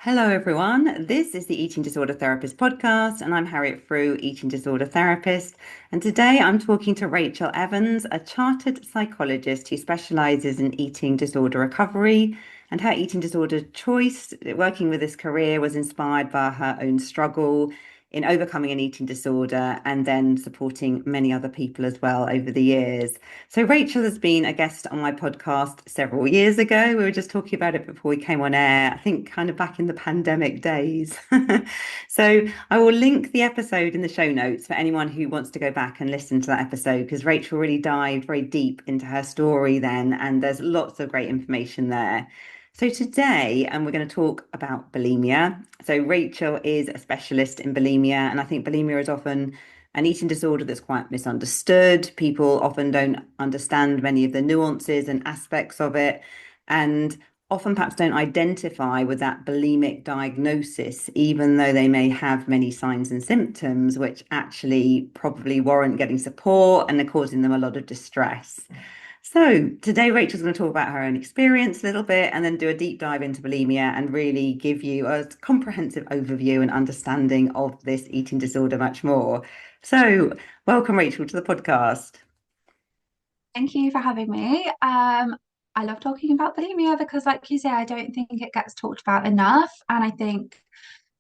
Hello, everyone. This is the Eating Disorder Therapist podcast, and I'm Harriet Frew, eating disorder therapist. And today I'm talking to Rachel Evans, a chartered psychologist who specializes in eating disorder recovery. And her eating disorder choice, working with this career, was inspired by her own struggle in overcoming an eating disorder and then supporting many other people as well over the years. So Rachel has been a guest on my podcast several years ago. We were just talking about it before we came on air, I think kind of back in the pandemic days. So I will link the episode in the show notes for anyone who wants to go back and listen to that episode because Rachel really dived very deep into her story then, and there's lots of great information there. So today, we're going to talk about bulimia. So Rachel is a specialist in bulimia, and I think bulimia is often an eating disorder that's quite misunderstood. People often don't understand many of the nuances and aspects of it, and often perhaps don't identify with that bulimic diagnosis, even though they may have many signs and symptoms, which actually probably warrant getting support and are causing them a lot of distress. So today, Rachel's going to talk about her own experience a little bit and then do a deep dive into bulimia and really give you a comprehensive overview and understanding of this eating disorder much more. So, welcome, Rachel, to the podcast. Thank you for having me. I love talking about bulimia because, like you say, I don't think it gets talked about enough. And I think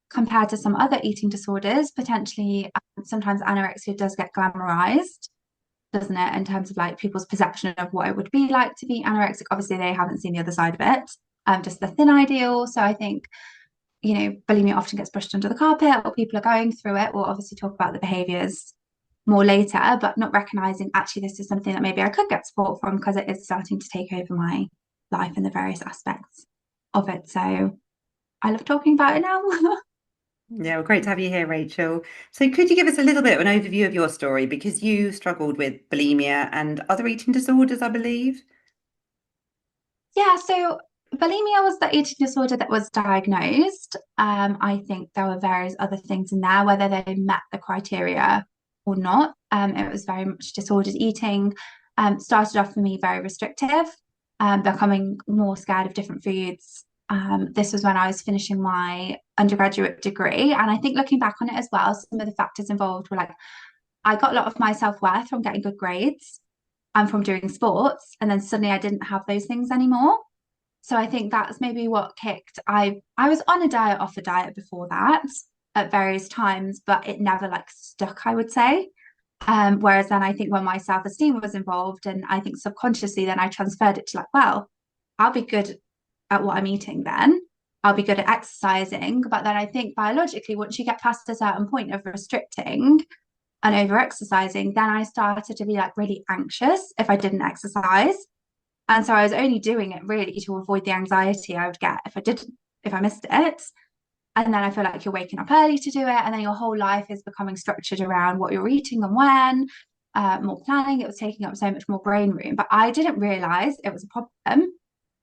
compared to some other eating disorders, potentially sometimes anorexia does get glamorized, doesn't it? In terms of like people's perception of what it would be like to be anorexic. Obviously, they haven't seen the other side of it, just the thin ideal. So I think, bulimia often gets brushed under the carpet or people are going through it. We'll obviously talk about the behaviors more later, but not recognizing actually this is something that maybe I could get support from because it is starting to take over my life and the various aspects of it. So I love talking about it now. Yeah, well, great to have you here, Rachel. So, could you give us a little bit of an overview of your story? Because you struggled with bulimia and other eating disorders, I believe. Yeah, so bulimia was the eating disorder that was diagnosed. I think there were various other things in there, whether they met the criteria or not. It was very much disordered eating. Started off for me very restrictive, becoming more scared of different foods. This was when I was finishing my undergraduate degree. And I think looking back on it as well, some of the factors involved were like I got a lot of my self-worth from getting good grades and from doing sports. And then suddenly I didn't have those things anymore. So I think that's maybe what kicked. I was on a diet off a diet before that at various times, but it never like stuck, I would say. Whereas then I think when my self-esteem was involved, and I think subconsciously then I transferred it to like, well, I'll be good at what I'm eating then. I'll be good at exercising. But then I think biologically, once you get past a certain point of restricting and over exercising, then I started to be like really anxious if I didn't exercise. And so I was only doing it really to avoid the anxiety I would get if I missed it. And then I feel like you're waking up early to do it. And then your whole life is becoming structured around what you're eating and when, more planning. It was taking up so much more brain room. But I didn't realize it was a problem.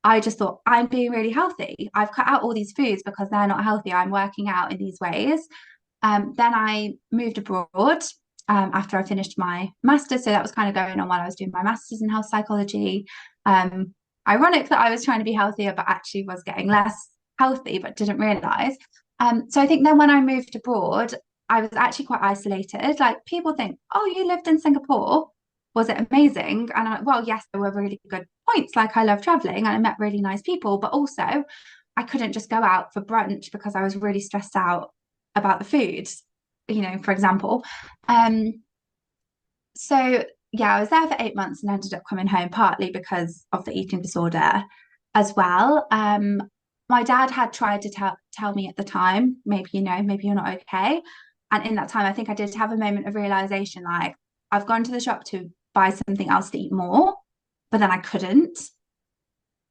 I just thought, I'm being really healthy. I've cut out all these foods because they're not healthy. I'm working out in these ways. Then I moved abroad after I finished my master's. So that was kind of going on while I was doing my master's in health psychology. Um, Ironic that I was trying to be healthier, but actually was getting less healthy, but didn't realize. So I think then when I moved abroad, I was actually quite isolated. Like people think, oh, you lived in Singapore. Was it amazing? And I'm like, well, yes, there were really good points. Like I love traveling and I met really nice people, but also I couldn't just go out for brunch because I was really stressed out about the food, for example. Um, so yeah, I was there for 8 months and ended up coming home partly because of the eating disorder as well. My dad had tried to tell me at the time, maybe maybe you're not okay. And in that time, I think I did have a moment of realization, like I've gone to the shop to buy something else to eat more, but then I couldn't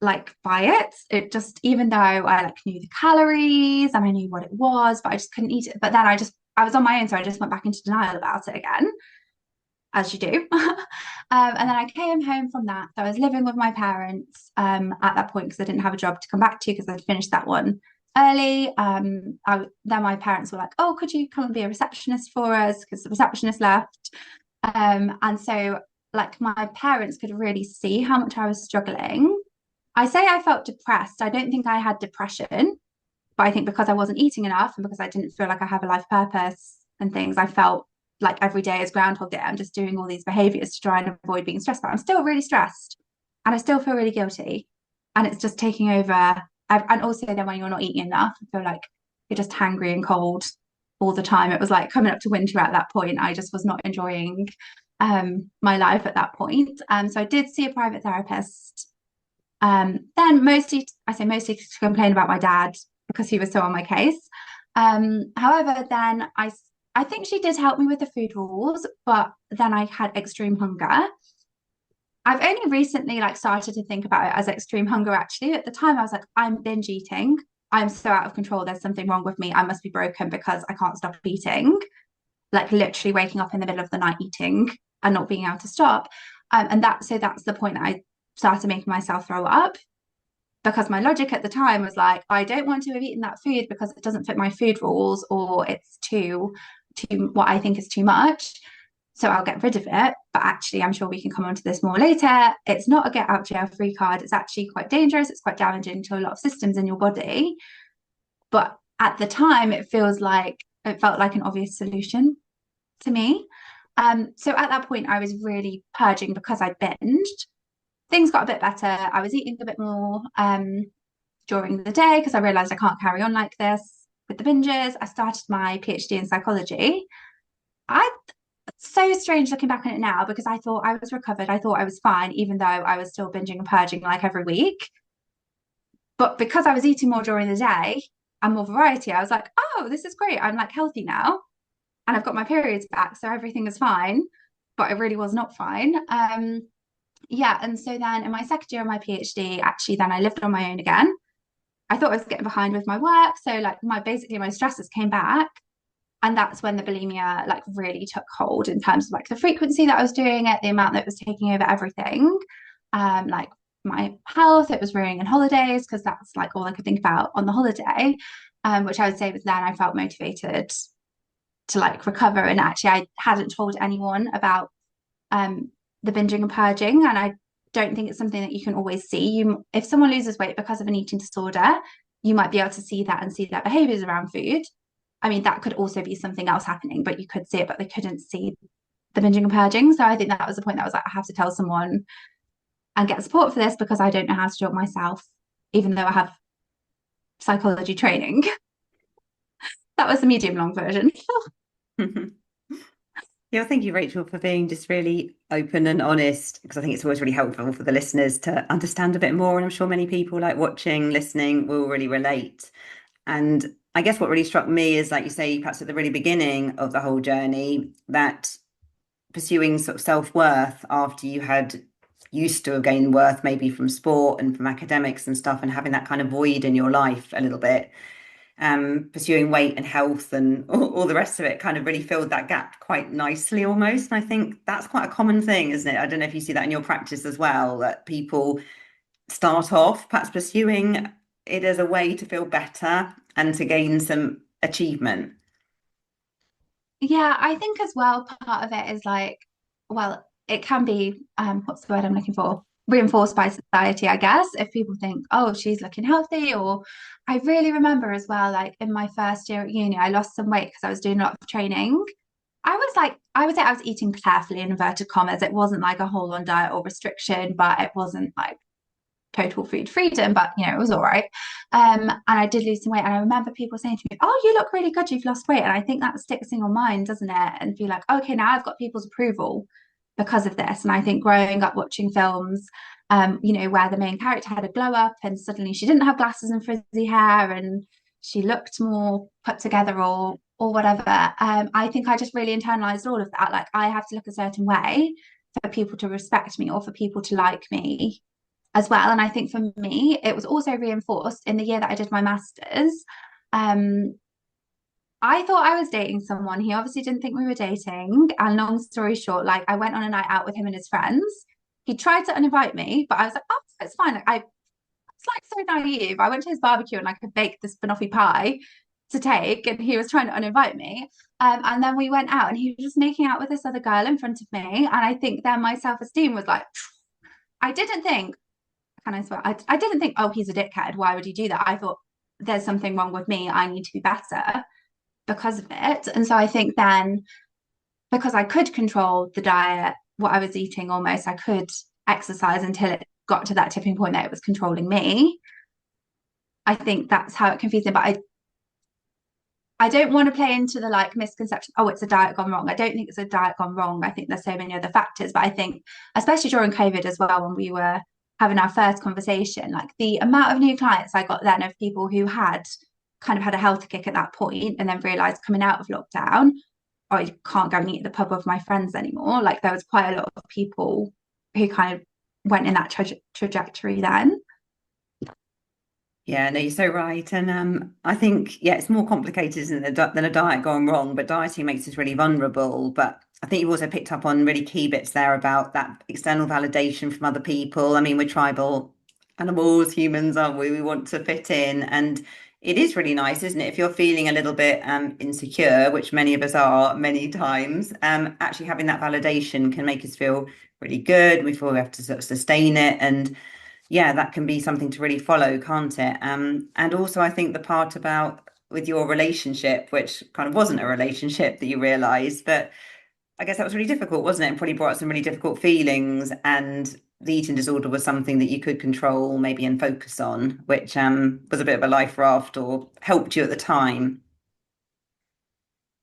like buy it. It just, even though I like knew the calories and I knew what it was, but I just couldn't eat it. But then I was on my own, so I just went back into denial about it again, as you do. And then I came home from that. So I was living with my parents at that point because I didn't have a job to come back to because I'd finished that one early. Then my parents were like, oh, could you come and be a receptionist for us? Because the receptionist left. And so like my parents could really see how much I was struggling. I say I felt depressed. I don't think I had depression. But I think because I wasn't eating enough and because I didn't feel like I have a life purpose and things, I felt like every day is Groundhog Day. I'm just doing all these behaviors to try and avoid being stressed. But I'm still really stressed and I still feel really guilty. And it's just taking over. And also, then when you're not eating enough, I feel like you're just hangry and cold all the time. It was like coming up to winter at that point. I just was not enjoying my life at that point. So I did see a private therapist. Then mostly, I say mostly to complain about my dad because he was so on my case. However, then I think she did help me with the food rules, but then I had extreme hunger. I've only recently like started to think about it as extreme hunger actually. At the time I was like, I'm binge eating. I'm so out of control. There's something wrong with me. I must be broken because I can't stop eating. Like literally waking up in the middle of the night eating and not being able to stop. And that's the point that I started making myself throw up because my logic at the time was like, I don't want to have eaten that food because it doesn't fit my food rules or it's too what I think is too much. So I'll get rid of it. But actually, I'm sure we can come on to this more later. It's not a get out jail free card. It's actually quite dangerous. It's quite damaging to a lot of systems in your body. But at the time, it felt like an obvious solution to me. So at that point, I was really purging because I binged. Things got a bit better. I was eating a bit more during the day because I realized I can't carry on like this with the binges. I started my PhD in psychology. I so strange looking back on it now because I thought I was recovered. I thought I was fine, even though I was still binging and purging like every week. But because I was eating more during the day and more variety, I was like, oh, this is great. I'm like healthy now. And I've got my periods back. So everything is fine. But I really was not fine. Yeah. And so then in my second year of my PhD, actually, then I lived on my own again. I thought I was getting behind with my work. So like my stresses came back. And that's when the bulimia like really took hold in terms of like the frequency that I was doing it, the amount that was taking over everything. Like my health, it was ruining in holidays because that's like all I could think about on the holiday. Which I would say was then I felt motivated to like recover. And actually I hadn't told anyone about the binging and purging. And I don't think it's something that you can always see. If someone loses weight because of an eating disorder, you might be able to see that and see their behaviors around food. I mean, that could also be something else happening, but you could see it, but they couldn't see the binging and purging. So I think that was the point that was like, I have to tell someone and get support for this because I don't know how to do it myself, even though I have psychology training. That was the medium long version. Yeah, thank you, Rachel, for being just really open and honest, because I think it's always really helpful for the listeners to understand a bit more. And I'm sure many people like watching, listening will really relate. And I guess what really struck me is, like you say, perhaps at the really beginning of the whole journey, that pursuing sort of self-worth after you had used to have gained worth maybe from sport and from academics and stuff, and having that kind of void in your life a little bit, pursuing weight and health and all the rest of it kind of really filled that gap quite nicely almost. And I think that's quite a common thing, isn't it? I don't know if you see that in your practice as well, that people start off perhaps pursuing it as a way to feel better and to gain some achievement. Yeah, I think as well, part of it is like, well, it can be, what's the word I'm looking for? Reinforced by society, I guess. If people think, oh, she's looking healthy, or I really remember as well, like in my first year at uni, I lost some weight because I was doing a lot of training. I was like, I would say I was eating carefully in inverted commas. It wasn't like a whole on diet or restriction, but it wasn't like total food freedom, but it was all right. And I did lose some weight. And I remember people saying to me, oh, you look really good, you've lost weight. And I think that sticks in your mind, doesn't it? And be like, okay, now I've got people's approval because of this. And I think growing up watching films, where the main character had a glow up and suddenly she didn't have glasses and frizzy hair and she looked more put together or whatever. I think I just really internalized all of that. Like I have to look a certain way for people to respect me or for people to like me as well. And I think for me, it was also reinforced in the year that I did my master's. I thought I was dating someone. He obviously didn't think we were dating. And long story short, like I went on a night out with him and his friends. He tried to uninvite me, but I was like, oh, it's fine. Like, I was like so naive. I went to his barbecue and like I baked this banoffee pie to take, and he was trying to uninvite me. And then we went out and he was just making out with this other girl in front of me. And I think then my self-esteem was like, I didn't think, can I swear? I didn't think, oh, he's a dickhead. Why would he do that? I thought, there's something wrong with me. I need to be better because of it. And so I think then, because I could control the diet, what I was eating almost, I could exercise until it got to that tipping point that it was controlling me. I think that's how it confused me. But I don't want to play into the like misconception, oh, it's a diet gone wrong. I don't think it's a diet gone wrong. I think there's so many other factors. But I think, especially during COVID as well, when we were having our first conversation, like the amount of new clients I got then of people who had kind of had a health kick at that point and then realized coming out of lockdown, oh, I can't go and eat at the pub with my friends anymore. Like there was quite a lot of people who kind of went in that trajectory then. Yeah, no, you're so right. And I think, yeah, it's more complicated, isn't it, than a diet gone wrong, but dieting makes us really vulnerable. But I think you've also picked up on really key bits there about that external validation from other people. I mean, we're tribal animals, humans, aren't we? We want to fit in. And it is really nice, isn't it? If you're feeling a little bit insecure, which many of us are many times, actually having that validation can make us feel really good. We feel we have to sort of sustain it. And yeah, that can be something to really follow, can't it? And also, I think the part about with your relationship, which kind of wasn't a relationship that you realized, but I guess that was really difficult, wasn't it? And probably brought up some really difficult feelings. And the eating disorder was something that you could control, maybe, and focus on, which was a bit of a life raft or helped you at the time.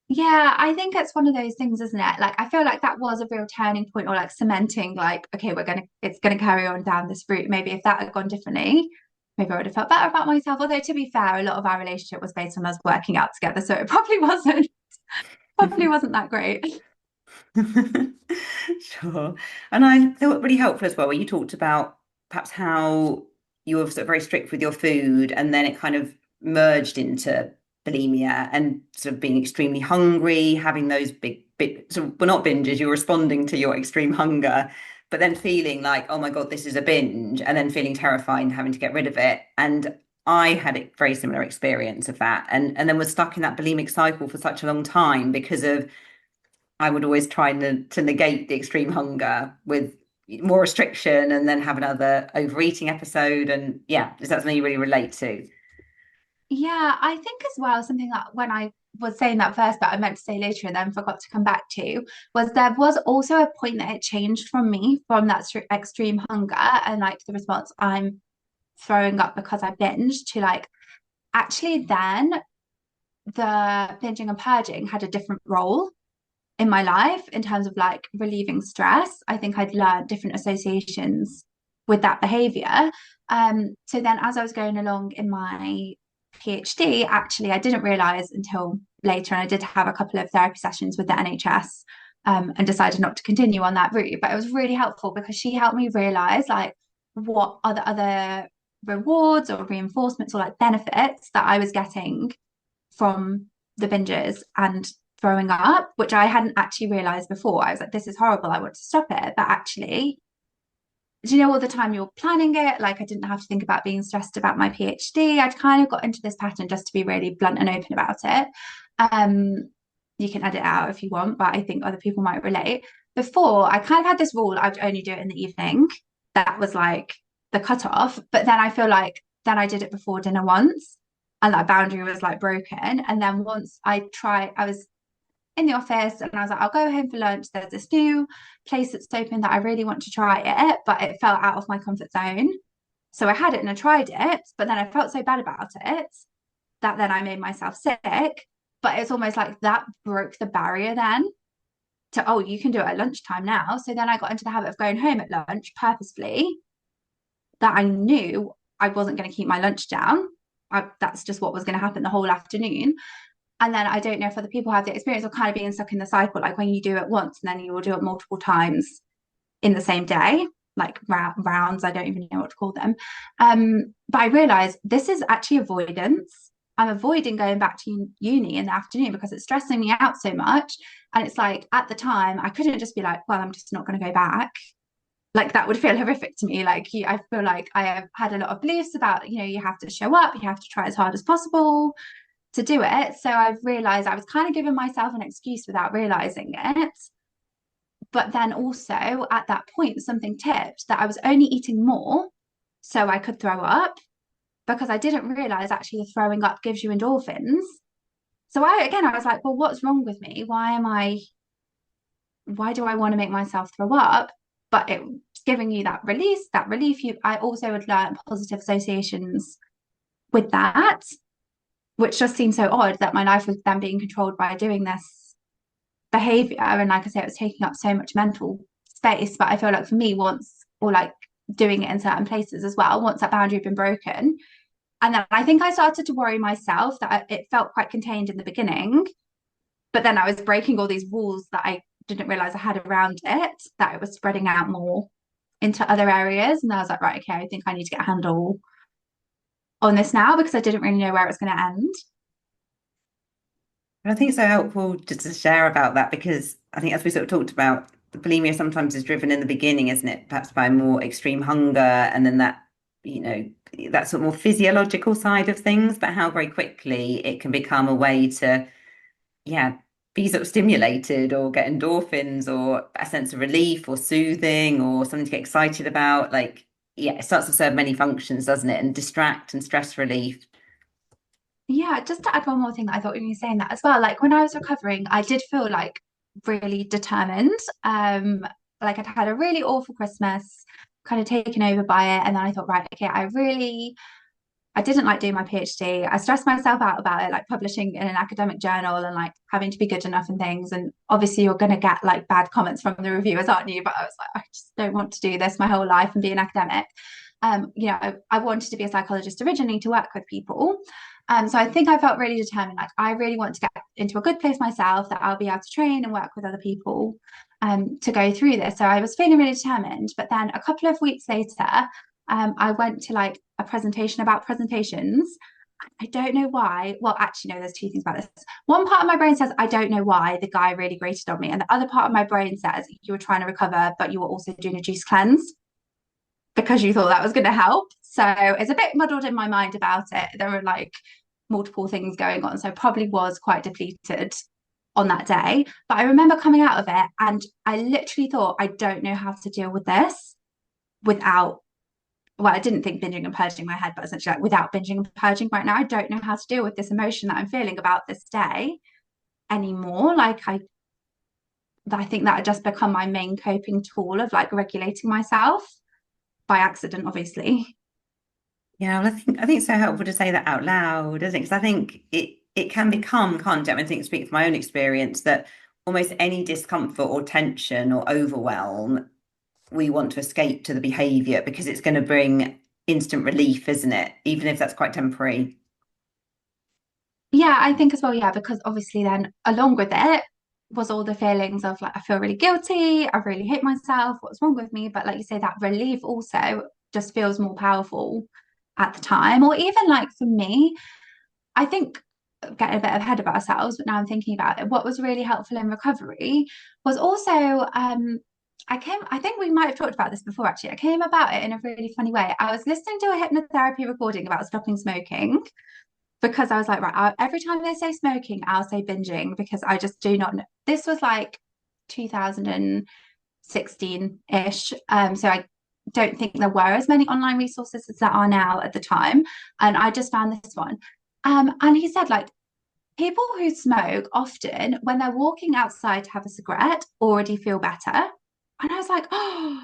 Yeah, I think it's one of those things, isn't it? Like, I feel like that was a real turning point or like cementing, like, okay, it's gonna carry on down this route. Maybe if that had gone differently, maybe I would have felt better about myself. Although, to be fair, a lot of our relationship was based on us working out together. So it probably wasn't that great. Sure. And I thought really helpful as well, where you talked about perhaps how you were sort of very strict with your food and then it kind of merged into bulimia and sort of being extremely hungry, having those big, so well, not binges, you're responding to your extreme hunger, but then feeling like, oh my God, this is a binge, and then feeling terrified and having to get rid of it. And I had a very similar experience of that and then was stuck in that bulimic cycle for such a long time because of I would always try to negate the extreme hunger with more restriction and then have another overeating episode. And yeah, is that something you really relate to? Yeah, I think as well, something that when I was saying that first, but I meant to say later and then forgot to come back to, was there was also a point that it changed from me from that extreme hunger and like the response I'm throwing up because I binged to like actually then the binging and purging had a different role in my life in terms of like relieving stress. I think I'd learned different associations with that behavior. So then as I was going along in my PhD, actually, I didn't realize until later, and I did have a couple of therapy sessions with the NHS and decided not to continue on that route. But it was really helpful because she helped me realize like what are the other rewards or reinforcements or like benefits that I was getting from the binges and throwing up, which I hadn't actually realized before. I was like, this is horrible. I want to stop it. But actually, do you know all the time you're planning it? Like, I didn't have to think about being stressed about my PhD. I'd kind of got into this pattern just to be really blunt and open about it. Um, you can edit out if you want, but I think other people might relate. Before, I kind of had this rule I'd only do it in the evening. That was like the cutoff. But then I feel like then I did it before dinner once, and that boundary was like broken. And then once I was in the office and I was like, I'll go home for lunch. There's this new place that's open that I really want to try it, but it felt out of my comfort zone. So I had it and I tried it, but then I felt so bad about it that then I made myself sick. But it's almost like that broke the barrier then to, oh, you can do it at lunchtime now. So then I got into the habit of going home at lunch purposefully that I knew I wasn't going to keep my lunch down. That's just what was going to happen the whole afternoon. And then I don't know if other people have the experience of kind of being stuck in the cycle, like when you do it once and then you will do it multiple times in the same day, like rounds, I don't even know what to call them. But I realized this is actually avoidance. I'm avoiding going back to uni in the afternoon because it's stressing me out so much. And it's like at the time, I couldn't just be like, well, I'm just not going to go back. Like that would feel horrific to me. Like I feel like I have had a lot of beliefs about, you have to show up, you have to try as hard as possible to do it. So I've realized I was kind of giving myself an excuse without realizing it. But then also at that point, something tipped that I was only eating more so I could throw up. because I didn't realize actually the throwing up gives you endorphins. So I was like, well, what's wrong with me? Why do I want to make myself throw up? But it's giving you that release, that relief. I also would learn positive associations with that, which just seemed so odd that my life was then being controlled by doing this behavior. And like I say, it was taking up so much mental space. But I feel like for me, or like doing it in certain places as well, once that boundary had been broken. And then I think I started to worry myself that it felt quite contained in the beginning, but then I was breaking all these walls that I didn't realize I had around it, that it was spreading out more into other areas. And I was like, right, okay, I think I need to get a handle on this now because I didn't really know where it was going to end. And I think it's so helpful just to share about that because I think, as we sort of talked about, the bulimia sometimes is driven in the beginning, isn't it? Perhaps by more extreme hunger and then that, you know, that sort of more physiological side of things, but how very quickly it can become a way to, yeah, be sort of stimulated or get endorphins or a sense of relief or soothing or something to get excited about. Like, yeah, it starts to serve many functions, doesn't it? And distract and stress relief. Yeah, just to add one more thing that I thought when you were saying that as well, like when I was recovering, I did feel like really determined. Like I'd had a really awful Christmas, kind of taken over by it. And then I thought, right, okay, I didn't like doing my PhD. I stressed myself out about it, like publishing in an academic journal and like having to be good enough and things. And obviously, you're going to get like bad comments from the reviewers, aren't you? But I was like, I just don't want to do this my whole life and be an academic. I wanted to be a psychologist originally to work with people. So I think I felt really determined, like I really want to get into a good place myself that I'll be able to train and work with other people to go through this. So I was feeling really determined. But then a couple of weeks later, I went to like a presentation about presentations. I don't know why. Well, actually, no, there's two things about this. One part of my brain says, I don't know why the guy really grated on me. And the other part of my brain says, you were trying to recover, but you were also doing a juice cleanse because you thought that was going to help. So it's a bit muddled in my mind about it. There were like multiple things going on. So I probably was quite depleted on that day. But I remember coming out of it and I literally thought, I don't know how to deal with this without I didn't think binging and purging my head, but essentially like without binging and purging right now, I don't know how to deal with this emotion that I'm feeling about this day anymore. I think that had just become my main coping tool of like regulating myself by accident, obviously. Yeah, well, I think it's so helpful to say that out loud, isn't it? Because I think it can become, can't it? I think speak from my own experience that almost any discomfort or tension or overwhelm, we want to escape to the behavior because it's going to bring instant relief, isn't it? Even if that's quite temporary. Yeah, I think as well, yeah, because obviously then along with it was all the feelings of like I feel really guilty, I really hate myself, what's wrong with me? But like you say, that relief also just feels more powerful at the time. Or even like for me, I think getting a bit ahead of ourselves, but now I'm thinking about it. What was really helpful in recovery was also I think we might have talked about this before actually. I came about it in a really funny way. I was listening to a hypnotherapy recording about stopping smoking because I was like, right, every time they say smoking, I'll say binging because I just do not know. This was like 2016-ish. So I don't think there were as many online resources as there are now at the time. And I just found this one. And he said, like, people who smoke often, when they're walking outside to have a cigarette, already feel better. And I was like, oh,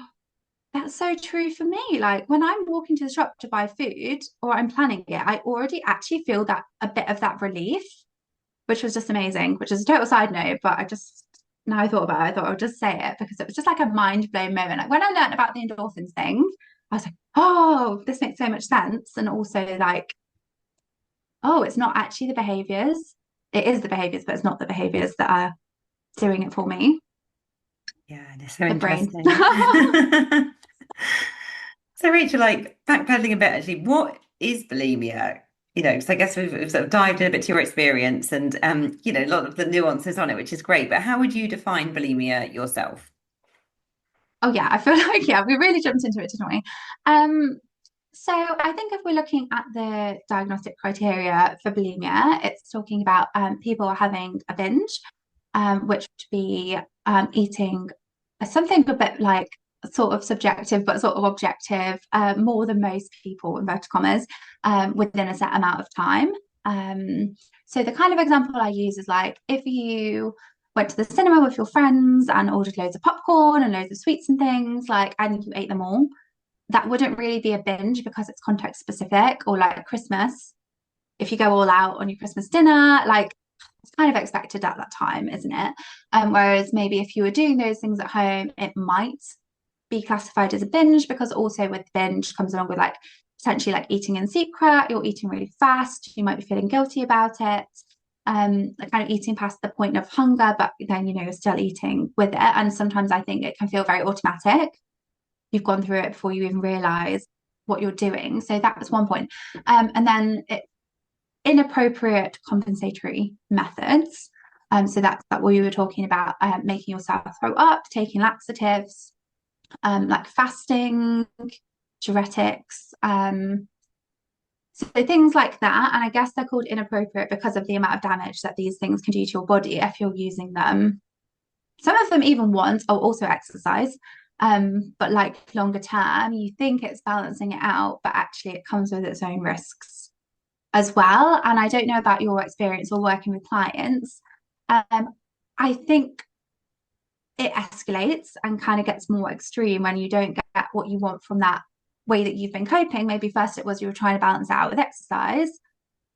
that's so true for me. Like when I'm walking to the shop to buy food or I'm planning it, I already actually feel that a bit of that relief, which was just amazing, which is a total side note. But now I thought about it, I thought I would just say it because it was just like a mind blown moment. Like when I learned about the endorphins thing, I was like, oh, this makes so much sense. And also like, oh, it's not actually the behaviors. It is the behaviors, but it's not the behaviors that are doing it for me. Yeah, and it's so The brain. interesting. So Rachel, like backpedaling a bit, actually, what is bulimia? So I guess we've sort of dived in a bit to your experience and a lot of the nuances on it, which is great. But how would you define bulimia yourself? Oh yeah, I feel like yeah, we really jumped into it, didn't we? So I think if we're looking at the diagnostic criteria for bulimia, it's talking about people having a binge, which would be eating something a bit like sort of subjective, but sort of objective, more than most people, inverted commas, within a set amount of time. So the kind of example I use is like if you went to the cinema with your friends and ordered loads of popcorn and loads of sweets and things, like, and you ate them all, that wouldn't really be a binge because it's context specific. Or like Christmas, if you go all out on your Christmas dinner, like it's kind of expected at that time, isn't it? Whereas maybe if you were doing those things at home, it might be classified as a binge, because also with binge comes along with like potentially like eating in secret, you're eating really fast, you might be feeling guilty about it. Like kind of eating past the point of hunger, but then you're still eating with it. And sometimes I think it can feel very automatic. You've gone through it before you even realize what you're doing. So that was one point. And then inappropriate compensatory methods. So that's what we were talking about, making yourself throw up, taking laxatives, like fasting, diuretics, so things like that. And I guess they're called inappropriate because of the amount of damage that these things can do to your body if you're using them. Some of them even once, or also exercise. But like longer term, you think it's balancing it out, but actually it comes with its own risks as well. And I don't know about your experience or working with clients. I think it escalates and kind of gets more extreme when you don't get what you want from that way that you've been coping. Maybe first it was you were trying to balance it out with exercise,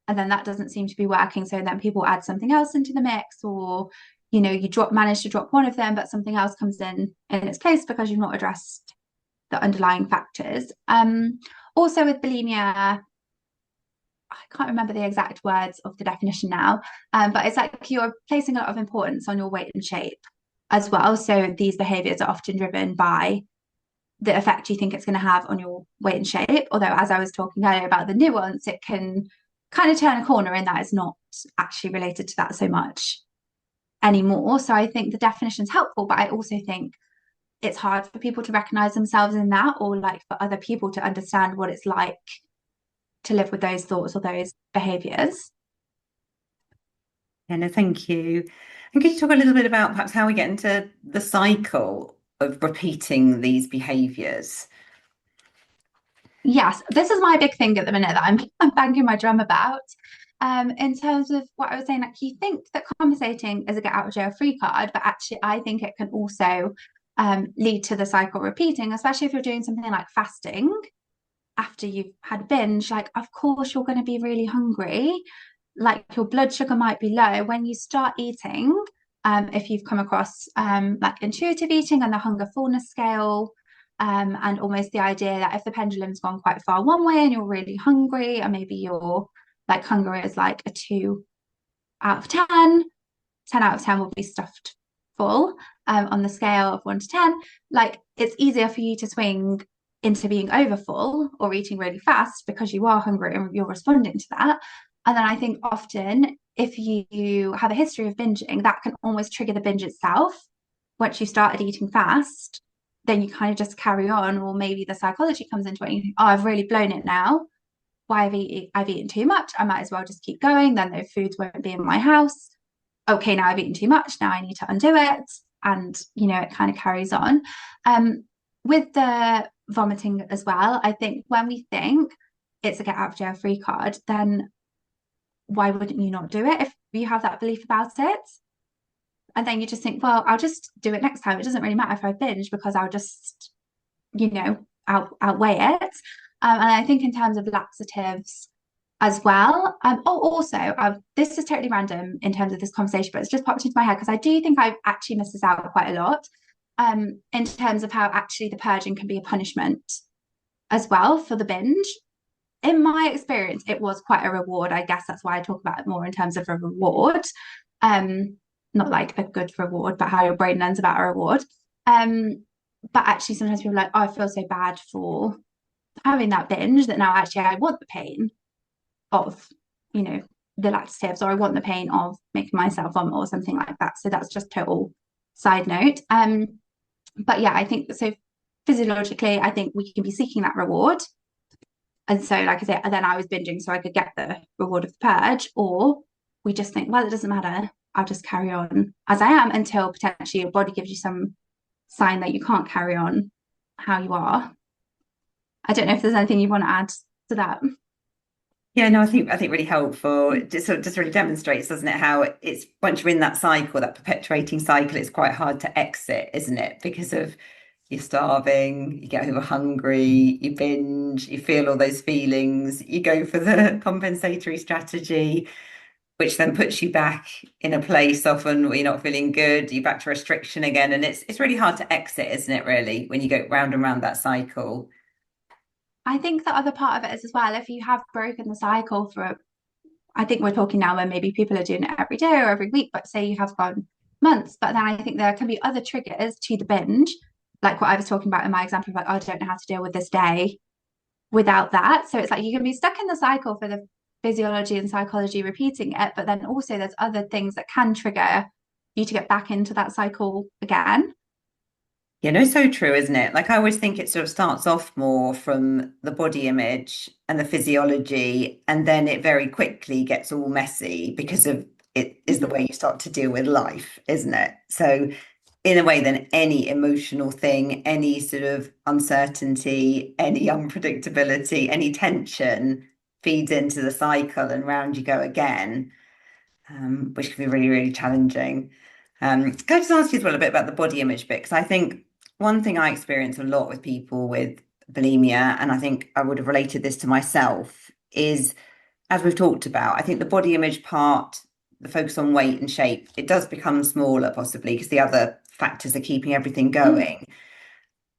and then that doesn't seem to be working. So then people add something else into the mix, or you manage to drop one of them, but something else comes in its place because you've not addressed the underlying factors. Also with bulimia, I can't remember the exact words of the definition now, but it's like you're placing a lot of importance on your weight and shape as well. So these behaviors are often driven by the effect you think it's going to have on your weight and shape. Although, as I was talking earlier about the nuance, it can kind of turn a corner in that it's not actually related to that so much anymore. So I think the definition is helpful, but I also think it's hard for people to recognize themselves in that, or like for other people to understand what it's like to live with those thoughts or those behaviors. Yeah, no, thank you. And could you talk a little bit about perhaps how we get into the cycle of repeating these behaviors? Yes, this is my big thing at the minute that I'm banging my drum about. In terms of what I was saying, like you think that compensating is a get out of jail free card, but actually I think it can also lead to the cycle repeating, especially if you're doing something like fasting after you've had a binge. Like, of course, you're going to be really hungry. Like your blood sugar might be low when you start eating. If you've come across like intuitive eating and the hunger fullness scale, and almost the idea that if the pendulum's gone quite far one way and you're really hungry, and maybe your like hunger is like a 2 out of 10, 10 out of 10 will be stuffed full, on the scale of 1 to 10. Like it's easier for you to swing into being overfull or eating really fast because you are hungry and you're responding to that. And then I think often if you have a history of binging, that can almost trigger the binge itself. Once you started eating fast, then you kind of just carry on, or maybe the psychology comes into it and you think, oh, I've really blown it now. Why I've eaten too much. I might as well just keep going. Then those foods won't be in my house. Okay, now I've eaten too much. Now I need to undo it. And it kind of carries on. With the vomiting as well, I think when we think it's a get out of jail free card, then why wouldn't you not do it if you have that belief about it? And then you just think, well, I'll just do it next time. It doesn't really matter if I binge because I'll just, outweigh it. And I think in terms of laxatives as well. This is totally random in terms of this conversation, but it's just popped into my head because I do think I've actually missed this out quite a lot. In terms of how actually the purging can be a punishment as well for the binge. In my experience, it was quite a reward. I guess that's why I talk about it more in terms of a reward. Not like a good reward, but how your brain learns about a reward. But actually sometimes people are like, oh, I feel so bad for having that binge that now actually I want the pain of, the laxatives, or I want the pain of making myself vomit or something like that. So that's just total side note. But yeah, I think so physiologically, I think we can be seeking that reward. And so, like I said, then I was binging so I could get the reward of the purge, or we just think, well, it doesn't matter. I'll just carry on as I am until potentially your body gives you some sign that you can't carry on how you are. I don't know if there's anything you want to add to that. Yeah, no, I think really helpful. It just sort of just really demonstrates, doesn't it, how it's once you're in that cycle, that perpetuating cycle, it's quite hard to exit, isn't it? Because of you're starving, you get over hungry, you binge, you feel all those feelings, you go for the compensatory strategy, which then puts you back in a place often where you're not feeling good, you're back to restriction again. And it's really hard to exit, isn't it, really, when you go round and round that cycle. I think the other part of it is as well, if you have broken the cycle for, I think we're talking now where maybe people are doing it every day or every week, but say you have gone months, but then I think there can be other triggers to the binge, like what I was talking about in my example of like, oh, I don't know how to deal with this day without that. So it's like you can be stuck in the cycle for the physiology and psychology repeating it, but then also there's other things that can trigger you to get back into that cycle again. You know, so true, isn't it? Like I always think it sort of starts off more from the body image and the physiology, and then it very quickly gets all messy because of it is the Mhm. way you start to deal with life, isn't it? So in a way, then any emotional thing, any sort of uncertainty, any unpredictability, any tension feeds into the cycle and round you go again, which can be really, really challenging. Can I just ask you as well a bit about the body image bit? Because I think one thing I experience a lot with people with bulimia, and I think I would have related this to myself, is as we've talked about, I think the body image part, the focus on weight and shape, it does become smaller possibly because the other factors are keeping everything Mm. going.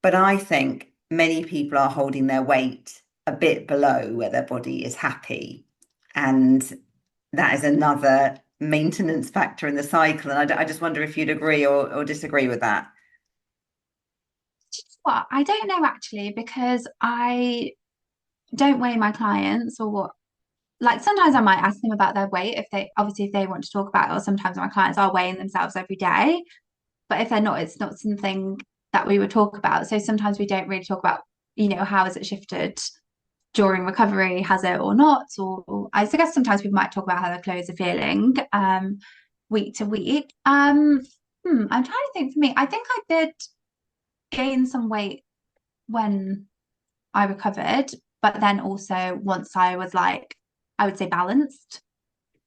But I think many people are holding their weight a bit below where their body is happy. And that is another maintenance factor in the cycle. And I just wonder if you'd agree or disagree with that. Well, I don't know actually because I don't weigh my clients or what. Like sometimes I might ask them about their weight if they obviously if they want to talk about it, or sometimes my clients are weighing themselves every day. But if they're not, it's not something that we would talk about. So sometimes we don't really talk about, how has it shifted during recovery, has it or not? Or I guess sometimes we might talk about how their clothes are feeling week to week. I'm trying to think for me. I think I did gain some weight when I recovered, but then also once I was like, I would say balanced.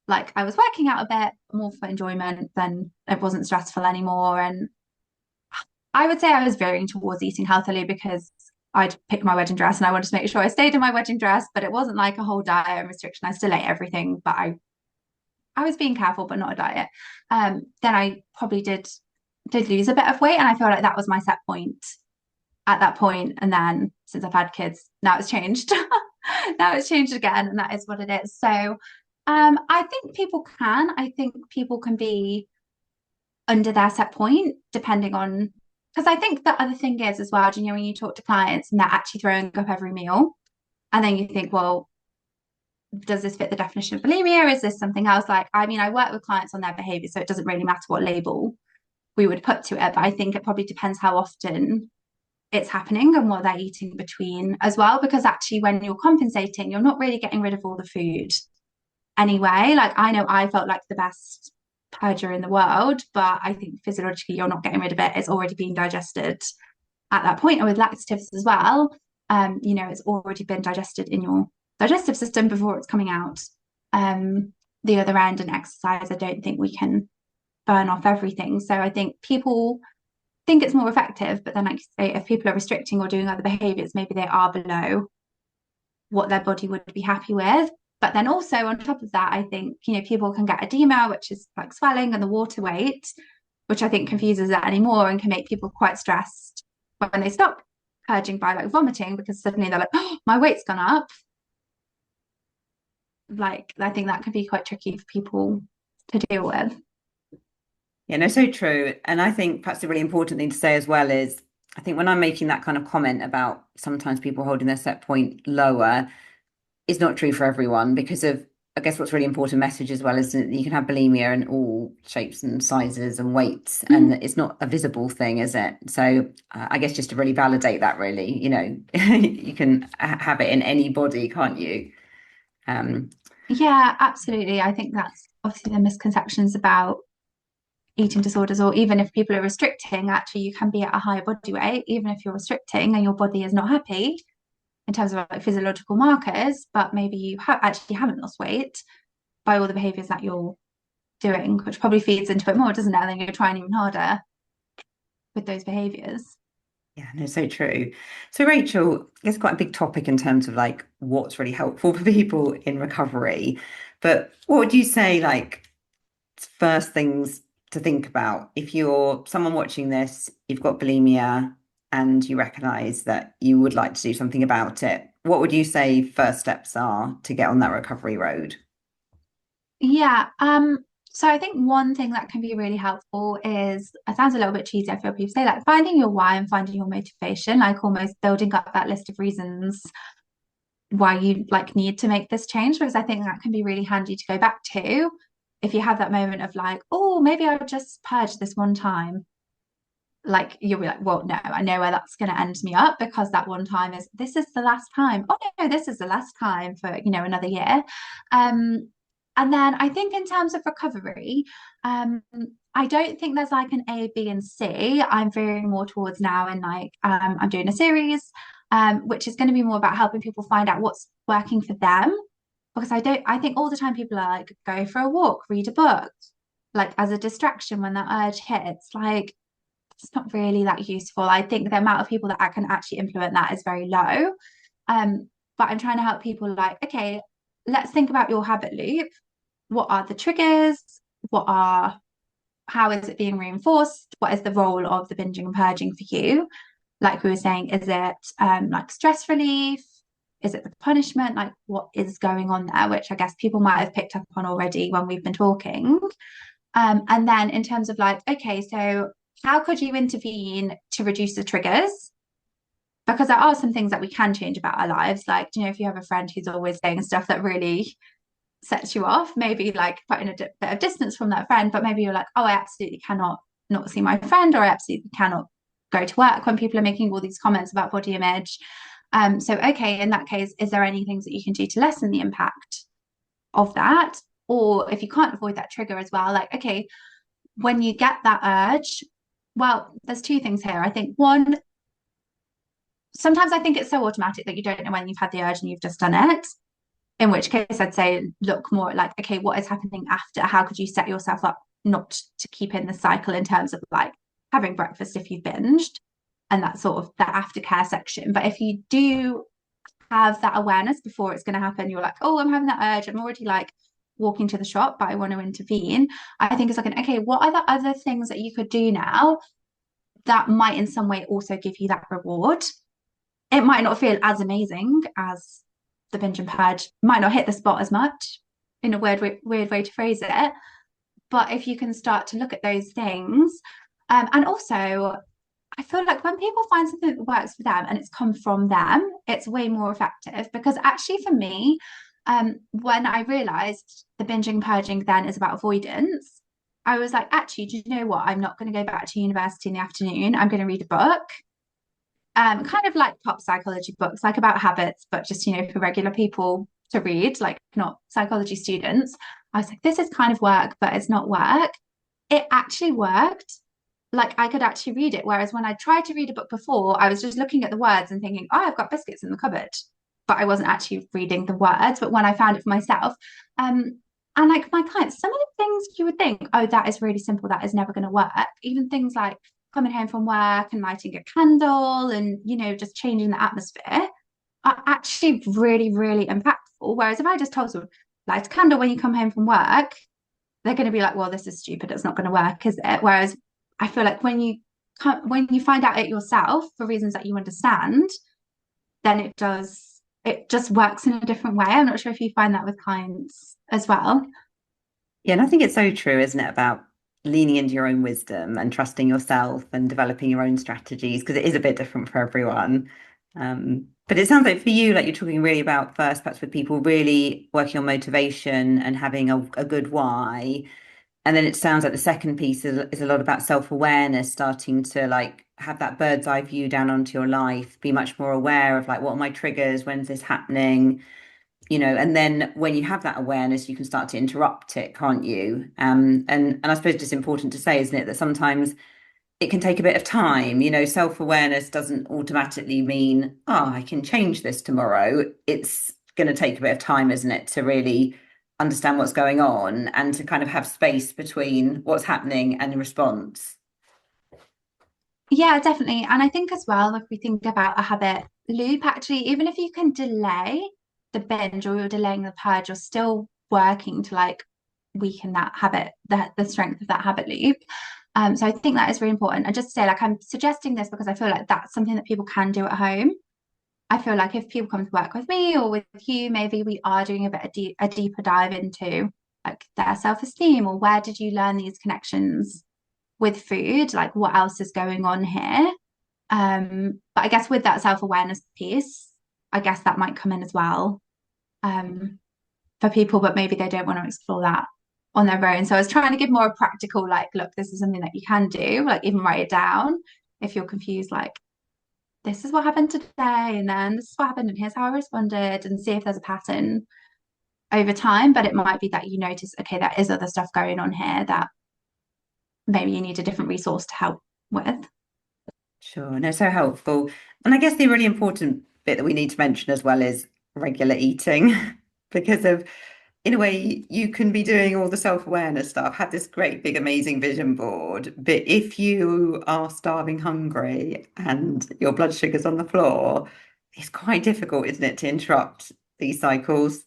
Like I was working out a bit more for enjoyment, then it wasn't stressful anymore. And I would say I was veering towards eating healthily because I'd picked my wedding dress and I wanted to make sure I stayed in my wedding dress, but it wasn't like a whole diet and restriction. I still ate everything, but I was being careful, but not a diet. Then I probably did lose a bit of weight, and I feel like that was my set point at that point. And then since I've had kids, now it's changed. Now it's changed again, and that is what it is. So I think people can. I think people can be under their set point, depending on because I think the other thing is as well, when you talk to clients and they're actually throwing up every meal, and then you think, well, does this fit the definition of bulimia? Is this something else? Like, I mean, I work with clients on their behavior, so it doesn't really matter what label we would put to it, but I think it probably depends how often it's happening and what they're eating between as well. Because actually, when you're compensating, you're not really getting rid of all the food anyway. Like, I know I felt like the best purger in the world, but I think physiologically you're not getting rid of it. It's already being digested at that point. And with laxatives as well, it's already been digested in your digestive system before it's coming out the other end. And exercise, I don't think we can burn off everything. So I think people think it's more effective, but then like you say, if people are restricting or doing other behaviors, maybe they are below what their body would be happy with. But then also on top of that, I think, people can get edema, which is like swelling and the water weight, which I think confuses it anymore and can make people quite stressed when they stop purging by like vomiting because suddenly they're like, oh, my weight's gone up. Like, I think that can be quite tricky for people to deal with. Yeah, no, so true. And I think perhaps the really important thing to say as well is I think when I'm making that kind of comment about sometimes people holding their set point lower, is not true for everyone because of, I guess, what's really important message as well is that you can have bulimia in all shapes and sizes and weights, and Mm. it's not a visible thing, is it? So I guess just to really validate that, really, you can have it in any body, can't you? Um, Yeah, absolutely. I think that's obviously the misconceptions about eating disorders, or even if people are restricting, actually you can be at a higher body weight, even if you're restricting and your body is not happy in terms of like physiological markers, but maybe you actually haven't lost weight by all the behaviors that you're doing, which probably feeds into it more, doesn't it? And then you're trying even harder with those behaviors. Yeah, no, so true. So, Rachel, it's quite a big topic in terms of like what's really helpful for people in recovery. But what would you say, like, first things to think about if you're someone watching this, you've got bulimia and you recognize that you would like to do something about it? What would you say first steps are to get on that recovery road? Yeah. So I think one thing that can be really helpful is, it sounds a little bit cheesy, I feel people say, like finding your why and finding your motivation, like almost building up that list of reasons why you like need to make this change, because I think that can be really handy to go back to if you have that moment of like, oh, maybe I'll just purge this one time. Like you'll be like, well, no, I know where that's going to end me up, because that one time is, this is the last time. Oh no, this is the last time for, another year. And then I think in terms of recovery, um, I don't think there's like an A, B, and C. I'm veering more towards now, and like I'm doing a series, which is going to be more about helping people find out what's working for them. Because I think all the time people are like, go for a walk, read a book, like as a distraction when that urge hits. Like it's not really that useful. I think the amount of people that can actually implement that is very low. But I'm trying to help people like, okay, let's think about your habit loop. What are the triggers? What are How is it being reinforced? What is the role of the binging and purging for you? Like we were saying, is it like stress relief? Is it the punishment? Like what is going on there? Which I guess people might have picked up on already when we've been talking. And then in terms of like, okay, so how could you intervene to reduce the triggers? Because there are some things that we can change about our lives. Like, if you have a friend who's always saying stuff that really sets you off, maybe like putting a bit of distance from that friend, but maybe you're like, oh, I absolutely cannot not see my friend, or I absolutely cannot go to work when people are making all these comments about body image. So okay, in that case, is there any things that you can do to lessen the impact of that? Or if you can't avoid that trigger as well, like, okay, when you get that urge, well, there's two things here. I think one, sometimes I think it's so automatic that you don't know when you've had the urge and you've just done it. In which case, I'd say look more at like, okay, what is happening after? How could you set yourself up not to keep in the cycle in terms of like having breakfast if you've binged and that sort of that aftercare section. But if you do have that awareness before it's going to happen, you're like, oh, I'm having that urge. I'm already like walking to the shop, but I want to intervene. I think it's like, okay, what are the other things that you could do now that might in some way also give you that reward? It might not feel as amazing as the binge and purge, might not hit the spot as much, in a weird way to phrase it. But if you can start to look at those things, and also I feel like when people find something that works for them and it's come from them, it's way more effective. Because actually, for me, when I realized the binging purging then is about avoidance, I was like, actually, do you know what? I'm not going to go back to university in the afternoon. I'm going to read a book. Kind of like pop psychology books, like about habits, but just, for regular people to read, like not psychology students. I was like, this is kind of work, but it's not work. It actually worked. Like I could actually read it. Whereas when I tried to read a book before, I was just looking at the words and thinking, oh, I've got biscuits in the cupboard. But I wasn't actually reading the words. But when I found it for myself, and like my clients, some of the things you would think, oh, that is really simple, that is never going to work. Even things like coming home from work and lighting a candle and, just changing the atmosphere are actually really, really impactful. Whereas if I just told someone, light a candle when you come home from work, they're going to be like, well, this is stupid. It's not going to work, is it? Whereas I feel like when you find out it yourself for reasons that you understand, then it just works in a different way. I'm not sure if you find that with clients as well. Yeah, and I think it's so true, isn't it, about leaning into your own wisdom and trusting yourself and developing your own strategies because it is a bit different for everyone. But it sounds like for you, like you're talking really about first, perhaps with people really working on motivation and having a good why. And then it sounds like the second piece is a lot about self-awareness, starting to like have that bird's eye view down onto your life, be much more aware of like what are my triggers, when's this happening, and then when you have that awareness, you can start to interrupt it, can't you? And I suppose it's important to say, isn't it, that sometimes it can take a bit of time. Self-awareness doesn't automatically mean, I can change this tomorrow. It's going to take a bit of time, isn't it, to really understand what's going on and to kind of have space between what's happening and the response. Yeah, definitely. And I think as well, if we think about a habit loop, actually, even if you can delay the binge or you're delaying the purge, you're still working to like weaken that habit, the strength of that habit loop. So I think that is really important. And just to say, like, I'm suggesting this because I feel like that's something that people can do at home. I feel like if people come to work with me or with you, maybe we are doing a deeper dive into like their self-esteem or where did you learn these connections with food, like what else is going on here. But I guess with that self-awareness piece, I guess that might come in as well, um, for people, but maybe they don't want to explore that on their own. So I was trying to give more practical, like, look, this is something that you can do, like even write it down if you're confused, like this is what happened today, and then this is what happened, and here's how I responded, and see if there's a pattern over time. But it might be that you notice, okay, there is other stuff going on here that maybe you need a different resource to help with. Sure, no, so helpful. And I guess the really important bit that we need to mention as well is regular eating, because in a way, you can be doing all the self-awareness stuff, have this great, big, amazing vision board, but if you are starving hungry and your blood sugar's on the floor, it's quite difficult, isn't it, to interrupt these cycles?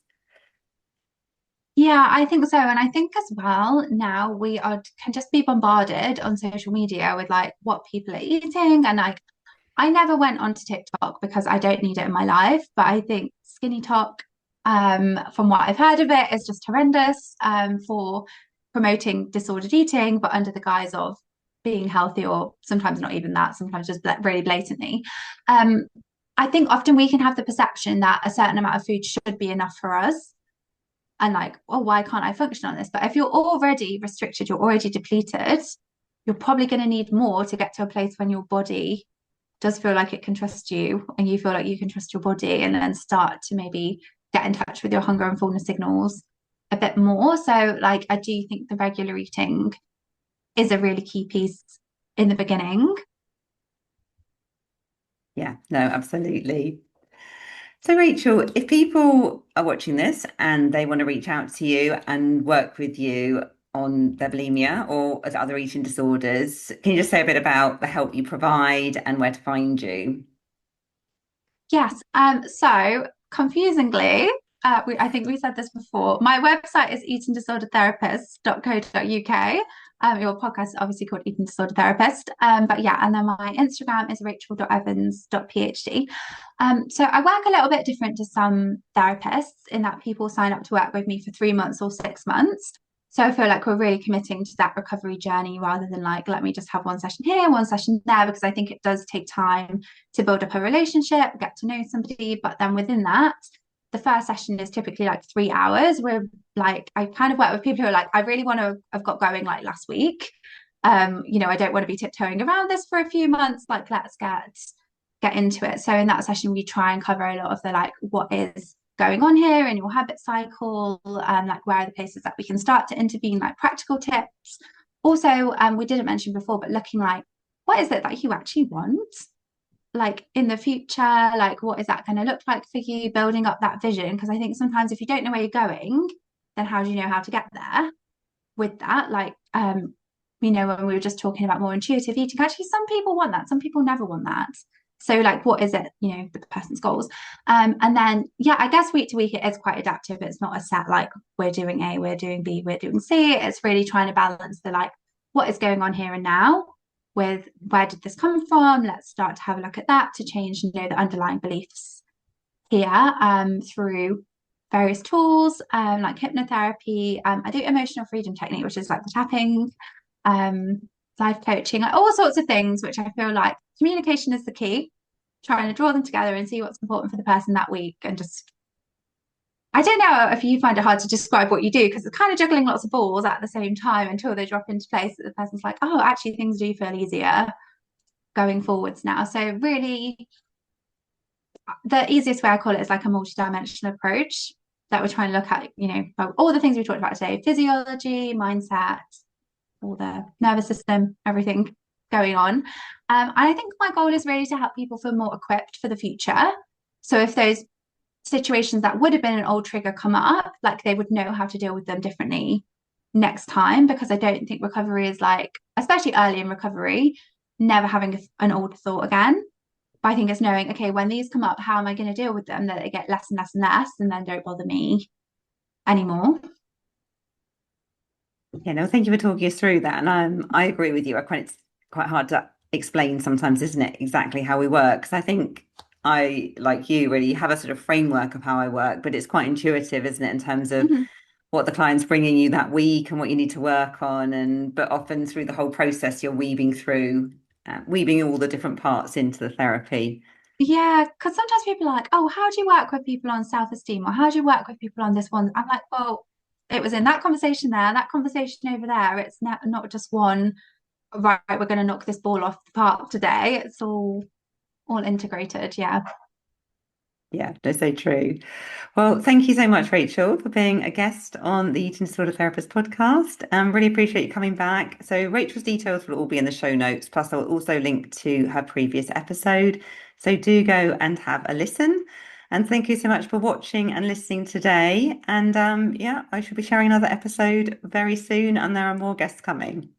Yeah, I think so. And I think as well, now we are can just be bombarded on social media with like what people are eating. And like I never went onto TikTok because I don't need it in my life. But I think Skinny Talk, from what I've heard of it, is just horrendous, for promoting disordered eating, but under the guise of being healthy, or sometimes not even that, sometimes just really blatantly. Um, I think often we can have the perception that a certain amount of food should be enough for us and like, well, why can't I function on this? But if you're already restricted, you're already depleted, you're probably going to need more to get to a place when your body does feel like it can trust you and you feel like you can trust your body and then start to maybe get in touch with your hunger and fullness signals a bit more. So, like, I do think the regular eating is a really key piece in the beginning. Yeah, no, absolutely. So, Rachel, if people are watching this and they want to reach out to you and work with you on their bulimia or as other eating disorders, can you just say a bit about the help you provide and where to find you? Yes. So confusingly, I think we said this before. My website is eatingdisordertherapist.co.uk. Your podcast is obviously called Eating Disorder Therapist. But yeah, and then my Instagram is rachel.evans.phd. So I work a little bit different to some therapists in that people sign up to work with me for 3 months or 6 months. So I feel like we're really committing to that recovery journey rather than like, let me just have one session here, one session there, because I think it does take time to build up a relationship, get to know somebody. But then within that, the first session is typically like 3 hours. Where like I kind of work with people who are like, I really want to have got going like last week. I don't want to be tiptoeing around this for a few months. Like, let's get into it. So in that session, we try and cover a lot of the like what is going on here in your habit cycle, like where are the places that we can start to intervene, like practical tips. Also, we didn't mention before, but looking like what is it that you actually want? Like in the future, like what is that going to look like for you, building up that vision? Because I think sometimes if you don't know where you're going, then how do you know how to get there with that? Like, when we were just talking about more intuitive eating, actually, some people want that, some people never want that. So, like, what is it, the person's goals? And then, yeah, I guess week to week it is quite adaptive. It's not a set like we're doing A, we're doing B, we're doing C. It's really trying to balance the like what is going on here and now with where did this come from? Let's start to have a look at that to change, the underlying beliefs here, through various tools, like hypnotherapy. I do emotional freedom technique, which is like the tapping, um, life coaching, like all sorts of things, which I feel like communication is the key. Trying to draw them together and see what's important for the person that week, and just I don't know if you find it hard to describe what you do because it's kind of juggling lots of balls at the same time until they drop into place that the person's like, oh, actually things do feel easier going forwards now. So really the easiest way I call it is like a multi-dimensional approach. that we're trying to look at, all the things we talked about today, physiology, mindset, all the nervous system, everything going on. And I think my goal is really to help people feel more equipped for the future. So if those situations that would have been an old trigger come up, like they would know how to deal with them differently next time, because I don't think recovery is like, especially early in recovery, never having an old thought again. But I think it's knowing, okay, when these come up, how am I going to deal with them? That they get less and less and less, and then don't bother me anymore. Yeah, no, thank you for talking us through that. And I agree with you. I find it's quite hard to explain sometimes, isn't it, exactly how we work? Because I think I, like you, really have a sort of framework of how I work, but it's quite intuitive, isn't it, in terms of Mhm. what the client's bringing you that week and what you need to work on. And but often through the whole process, you're weaving all the different parts into the therapy. Yeah, because sometimes people are like, oh, how do you work with people on self-esteem? Or how do you work with people on this one? I'm like, well, it was in that conversation there, that conversation over there. It's not just one, right, we're going to knock this ball off the park today. It's all integrated. Yeah. Yeah, that's so true. Well, thank you so much, Rachel, for being a guest on the Eating Disorder Therapist podcast. Really appreciate you coming back. So, Rachel's details will all be in the show notes. Plus, I'll also link to her previous episode. So, do go and have a listen. And thank you so much for watching and listening today. And yeah, I shall be sharing another episode very soon, and there are more guests coming.